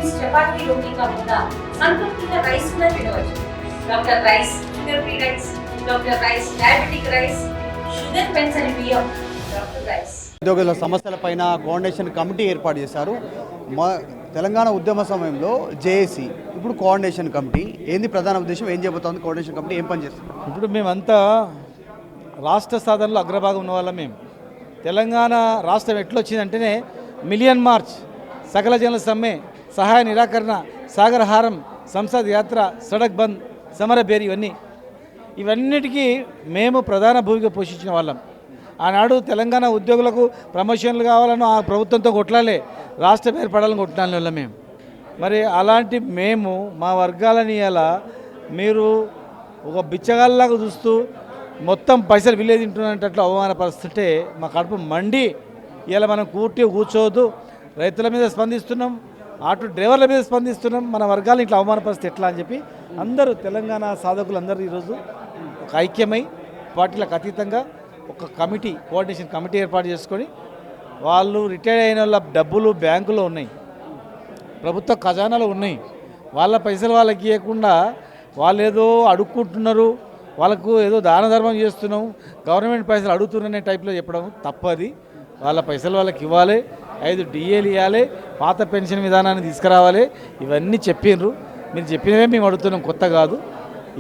Piece चपाती रोटी का मुद्दा संतृप्तिగా rice కూడా తినవచ్చు. Doctor rice, sugar free rice, doctor rice, diabetic rice, sugar pension బియ్యం, డాక్టర్ రైస్. ఉద్యోగుల సమస్యలపైన కోఆర్డినేషన్ కమిటీ ఏర్పాటు చేశారు. తెలంగాణ ఉద్యమ సమయంలో జేఏసీ, ఇప్పుడు కోఆర్డినేషన్ కమిటీ. ఏంది ప్రధాన ఉద్దేశం, ఏం చేయబోతోంది కోఆర్డినేషన్ కమిటీ, ఏం పని చేస్తుంది? ఇప్పుడు మేమంతా రాష్ట్ర సాధనలో అగ్రభాగం ఉన్న వాళ్ళం. మేము తెలంగాణ రాష్ట్రం ఎట్లొచ్చిందంటేనే మిలియన్ మార్చ్, సకల జనుల సమ్మె, సహాయ నిరాకరణ, సాగర్ హారం, సంసద్ యాత్ర, సడక్ బంద్, సమర బేరి, ఇవన్నిటికీ మేము ప్రధాన భూమిక పోషించిన వాళ్ళం. ఆనాడు తెలంగాణ ఉద్యోగులకు ప్రమోషన్లు కావాలని ఆ ప్రభుత్వంతో కొట్లాలే, రాష్ట్రం ఏర్పడాలని కొట్లాలని వల్ల మేము. మరి అలాంటి మేము మా వర్గాలని ఇలా మీరు ఒక బిచ్చగాళ్ళలాగా చూస్తూ మొత్తం పైసలు విలే తింటున్నట్లు అవమానపరుస్తుంటే మా కడుపు మండి ఇలా మనం కూర్చోవద్దు. రైతుల మీద స్పందిస్తున్నాం, ఆటో డ్రైవర్ల మీద స్పందిస్తున్నాం, మన వర్గాలను ఇట్లా అవమానపరిస్తే ఎట్లా అని చెప్పి అందరూ తెలంగాణ సాధకులు అందరూ ఈరోజు ఒక ఐక్యమై పార్టీలకు అతీతంగా ఒక కమిటీ, కోఆర్డినేషన్ కమిటీ ఏర్పాటు చేసుకొని వాళ్ళు రిటైర్ అయిన వాళ్ళ డబ్బులు బ్యాంకులో ఉన్నాయి, ప్రభుత్వ ఖజానాలో ఉన్నాయి, వాళ్ళ పైసలు వాళ్ళకి ఇవ్వకుండా వాళ్ళు ఏదో అడుక్కుంటున్నారు, వాళ్ళకు ఏదో దాన ధర్మం చేస్తున్నాం, గవర్నమెంట్ పైసలు అడుగుతున్నారనే టైప్లో చెప్పడం తప్పది. వాళ్ళ పైసలు వాళ్ళకి ఇవ్వాలి, 5 డిఏలు ఇవ్వాలి, పాత పెన్షన్ విధానాన్ని తీసుకురావాలి, ఇవన్నీ చెప్పిండ్రు. మీరు చెప్పినవే మేము అడుగుతున్నాం, కొత్త కాదు.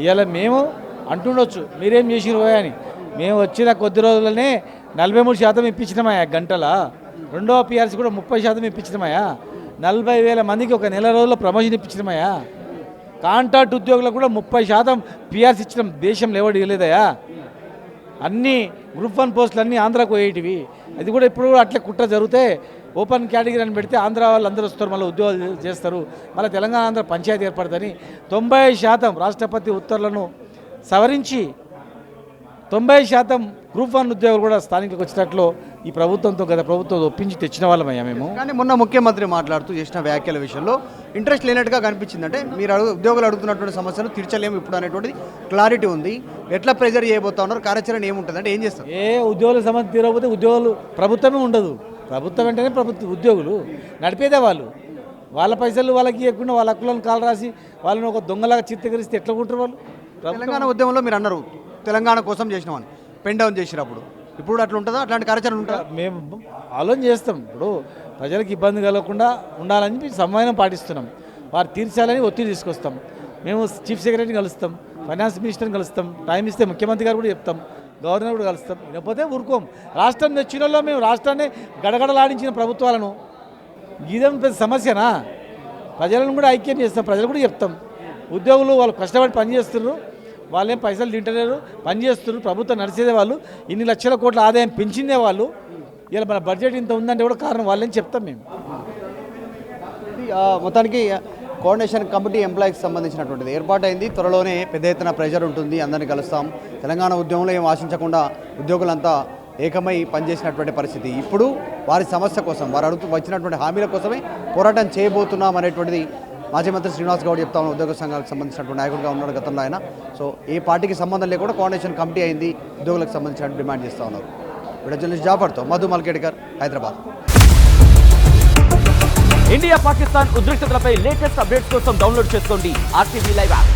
ఇవాళ మేము అంటుండొచ్చు మీరేం చేసిరు అని. మేము వచ్చిన కొద్ది రోజులనే 43% ఇప్పించినామయ్యా గంటల. రెండవ పిఆర్సీ కూడా 30% ఇప్పించినామయ్యా. 40,000 మందికి ఒక నెల రోజుల్లో ప్రమోషన్ ఇప్పించినామయ్యా. కాంట్రాక్ట్ ఉద్యోగులకు కూడా 30% పిఆర్సీ ఇచ్చిన దేశంలో ఎవడు ఇవ్వలేదయా. అన్ని గ్రూప్ 1 పోస్టులు అన్నీ ఆంధ్రాకు పోయేటివి. అది కూడా ఇప్పుడు అట్లా కుట్ర జరిగితే ఓపెన్ కేటగిరీ అని పెడితే ఆంధ్ర వాళ్ళు అందరూ వస్తారు, మళ్ళీ ఉద్యోగాలు చేస్తారు, మళ్ళీ తెలంగాణ ఆంధ్ర పంచాయతీ ఏర్పడుతుంది. 90% రాష్ట్రపతి ఉత్తర్వులను సవరించి 90% గ్రూప్ 1 ఉద్యోగులు కూడా స్థానికులకు వచ్చినట్లు ఈ ప్రభుత్వంతో గత ప్రభుత్వం ఒప్పించి తెచ్చిన వాళ్ళమయ్యా మేము. కానీ మొన్న ముఖ్యమంత్రి మాట్లాడుతూ చేసిన వ్యాఖ్యల విషయంలో ఇంట్రెస్ట్ లేనట్టుగా కనిపించింది. అంటే మీరు ఉద్యోగులు అడుగుతున్నటువంటి సమస్యలు తీర్చలేము ఇప్పుడు అనేటువంటిది క్లారిటీ ఉంది. ఎట్లా ప్రెజర్ చేయబోతా ఉన్నారు, కార్యాచరణ ఏముంటుంది అంటే ఏం చేస్తారు? ఉద్యోగుల సమస్య తీరకపోతే ఉద్యోగులు ప్రభుత్వమే ఉండదు. ప్రభుత్వం అంటేనే ఉద్యోగులు నడిపేదే వాళ్ళు. వాళ్ళ పైసలు వాళ్ళకి ఇవ్వకుండా వాళ్ళ హక్కులను కాలు రాసి వాళ్ళని ఒక దొంగలాగా చిత్రీకరిస్తే ఎట్లా ఉంటారు వాళ్ళు? తెలంగాణ ఉద్యమంలో మీరు అన్నారు తెలంగాణ కోసం చేసినామని, పెన్ డౌన్ చేసినప్పుడు, ఇప్పుడు అట్లా ఉంటుందా? అట్లాంటి కార్యాచరణ ఉంటుందా? మేము ఆలోచన చేస్తాం. ఇప్పుడు ప్రజలకు ఇబ్బంది కలగకుండా ఉండాలని చెప్పి సమన్వయం పాటిస్తున్నాం. వారు తీర్చాలని ఒత్తిడి తీసుకొస్తాం. మేము చీఫ్ సెక్రటరీని కలుస్తాం, ఫైనాన్స్ మినిస్టర్ని కలుస్తాం, టైం ఇస్తే ముఖ్యమంత్రి గారు కూడా చెప్తాం, గవర్నర్ కూడా కలుస్తాం. లేకపోతే ఊరుకోం. రాష్ట్రం తెచ్చిన వాళ్ళు మేము రాష్ట్రాన్ని గడగడలాడించిన ప్రభుత్వాలను గీదం పెద్ద సమస్యనా? ప్రజలను కూడా ఐక్యం చేస్తాం, ప్రజలు కూడా చెప్తాం. ఉద్యోగులు వాళ్ళు కష్టపడి పనిచేస్తున్నారు, వాళ్ళేం పైసలు తింటలేరు, పనిచేస్తున్నారు, ప్రభుత్వం నడిచేదే వాళ్ళు, ఇన్ని లక్షల కోట్ల ఆదాయం పెంచిందే వాళ్ళు. ఇలా మన బడ్జెట్ ఇంత ఉందంటే కూడా కారణం వాళ్ళని చెప్తాం మేము. మొత్తానికి కోఆర్డినేషన్ కమిటీ ఎంప్లాయీకి సంబంధించినటువంటిది ఏర్పాటైంది. త్వరలోనే పెద్ద ఎత్తున ప్రెజర్ ఉంటుంది, అందరినీ కలుస్తాం. తెలంగాణ ఉద్యమంలో ఏం ఆశించకుండా ఉద్యోగులంతా ఏకమై పనిచేసినటువంటి పరిస్థితి. ఇప్పుడు వారి సమస్య కోసం, వారు వచ్చినటువంటి హామీల కోసమే పోరాటం చేయబోతున్నాం అనేటువంటిది మాజీ మంత్రి శ్రీనివాస్ గౌడ్ చెప్తా ఉన్న ఉద్యోగ సంఘాలకు సంబంధించినటువంటి నాయకుడిగా ఉన్నాడు గతంలో ఆయన. సో ఏ పార్టీకి సంబంధం లేకుండా కోఆర్డినేషన్ కమిటీ అయింది, ఉద్యోగులకు సంబంధించిన డిమాండ్ చేస్తూ ఉన్నారు. వీడియో జర్నలిస్ట్ జాఫర్తో మధు మల్కేడ్కర్, హైదరాబాద్. ఇండియా పాకిస్తాన్ ఉద్రిక్తతలపై లేటెస్ట్ అప్డేట్స్ కోసం డౌన్లోడ్ చేసుకోండి RTV లైవ్ యాప్.